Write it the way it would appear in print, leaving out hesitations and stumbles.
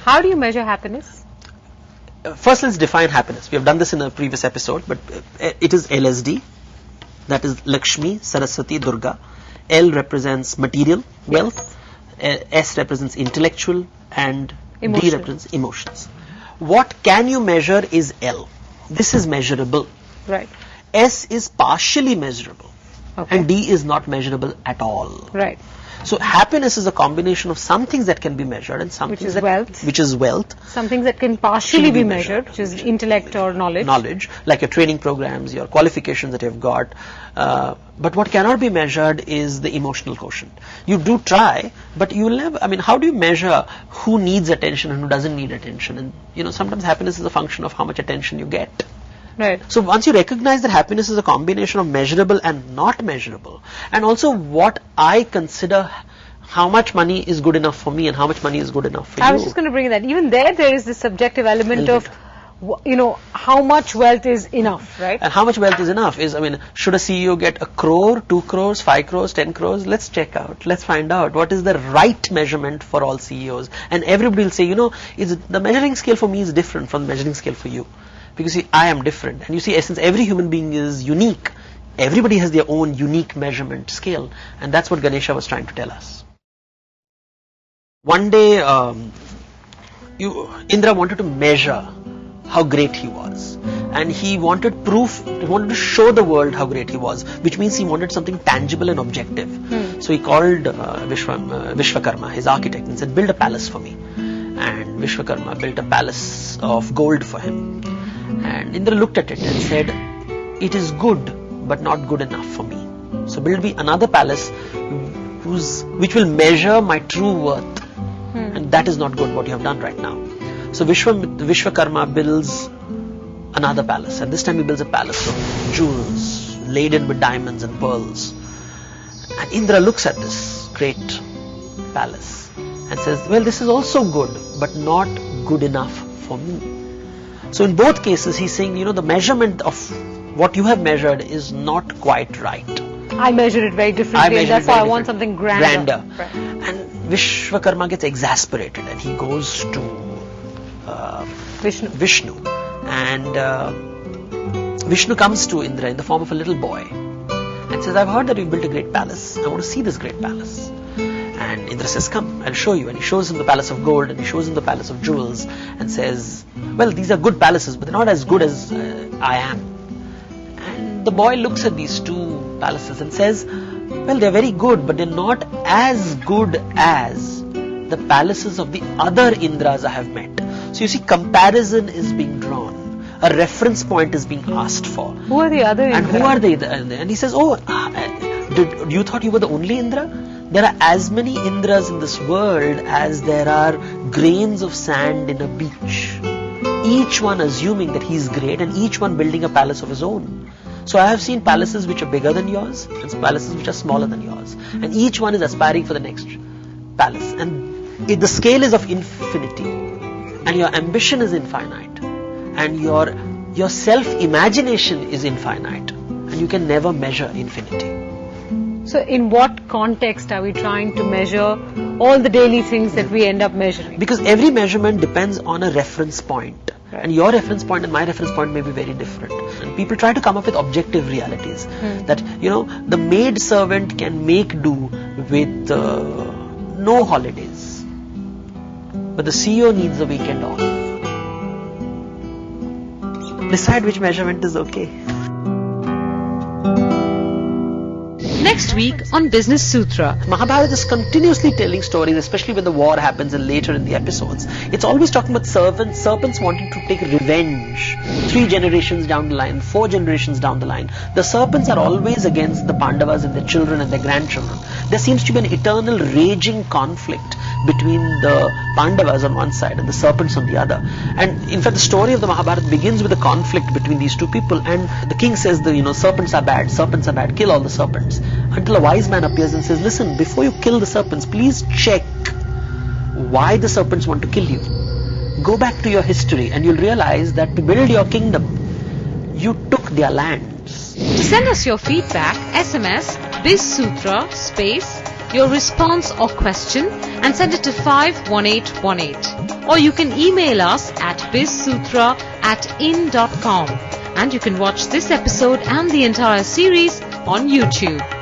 How do you measure happiness? First, let's define happiness. We have done this in a previous episode, but it is LSD. That is Lakshmi, Saraswati, Durga. L represents material wealth. S represents intellectual, and D represents emotions. What can you measure is L. This is measurable. Right. S is partially measurable. Okay. And D is not measurable at all. Right. So happiness is a combination of some things that can be measured and some things which is wealth. Some things that can partially be measured, which is intellect or knowledge. Knowledge, like your training programs, your qualifications that you've got. But what cannot be measured is the emotional quotient. You do try, but you will never, I mean, how do you measure who needs attention and who doesn't need attention? And, you know, sometimes happiness is a function of how much attention you get. Right. So once you recognize that happiness is a combination of measurable and not measurable, and also what I consider how much money is good enough for me and how much money is good enough for you. I was just going to bring that. Even there is this subjective element of, you know, how much wealth is enough, right? And how much wealth is enough is, I mean, should a CEO get 1 crore, 2 crores, 5 crores, 10 crores? Let's check out. Let's find out what is the right measurement for all CEOs. And everybody will say, you know, the measuring scale for me is different from the measuring scale for you. Because see, I am different. And you see, since every human being is unique, everybody has their own unique measurement scale. And that's what Ganesha was trying to tell us. One day, Indra wanted to measure how great he was. And he wanted proof, he wanted to show the world how great he was, which means he wanted something tangible and objective. So he called Vishwakarma, his architect, and said, build a palace for me. And Vishwakarma built a palace of gold for him. And Indra looked at it and said, it is good, but not good enough for me. So build me another palace which will measure my true worth. And that is not good what you have done right now. So Vishwakarma builds another palace. And this time he builds a palace of jewels laden with diamonds and pearls. And Indra looks at this great palace and says, well, this is also good, but not good enough for me. So in both cases, he's saying, you know, the measurement of what you have measured is not quite right. I measure it very differently, and therefore I want something grander. Right. And Vishwakarma gets exasperated and he goes to Vishnu. And Vishnu comes to Indra in the form of a little boy and says, I've heard that you've built a great palace. I want to see this great palace. And Indra says, come, I'll show you. And he shows him the palace of gold and he shows him the palace of jewels and says, well, these are good palaces, but they're not as good as I am. And the boy looks at these two palaces and says, well, they're very good, but they're not as good as the palaces of the other Indras I have met. So you see, comparison is being drawn. A reference point is being asked for. Who are the other Indras? And who are they? And he says, oh, you thought you were the only Indra? There are as many Indras in this world as there are grains of sand in a beach. Each one assuming that he's great and each one building a palace of his own. So I have seen palaces which are bigger than yours and palaces which are smaller than yours. And each one is aspiring for the next palace. And the scale is of infinity. And your ambition is infinite. And your self-imagination is infinite. And you can never measure infinity. So in what context are we trying to measure all the daily things that we end up measuring? Because every measurement depends on a reference point. Right. And your reference point and my reference point may be very different. And people try to come up with objective realities. That, you know, the maid servant can make do with no holidays. But the CEO needs a weekend off. Decide which measurement is okay. Next week on Business Sutra. Mahabharata is continuously telling stories, especially when the war happens and later in the episodes. It's always talking about serpents wanting to take revenge. 3 generations down the line, 4 generations down the line. The serpents are always against the Pandavas and their children and their grandchildren. There seems to be an eternal raging conflict between the Pandavas on one side and the serpents on the other. And in fact, the story of the Mahabharata begins with a conflict between these two people. And the king says, serpents are bad, kill all the serpents. Until a wise man appears and says, listen, before you kill the serpents, please check why the serpents want to kill you. Go back to your history and you'll realize that to build your kingdom, you took their lands. To send us your feedback, SMS BizSutra space your response or question and send it to 51818. Or you can email us at bizsutra@in.com. And you can watch this episode and the entire series on YouTube.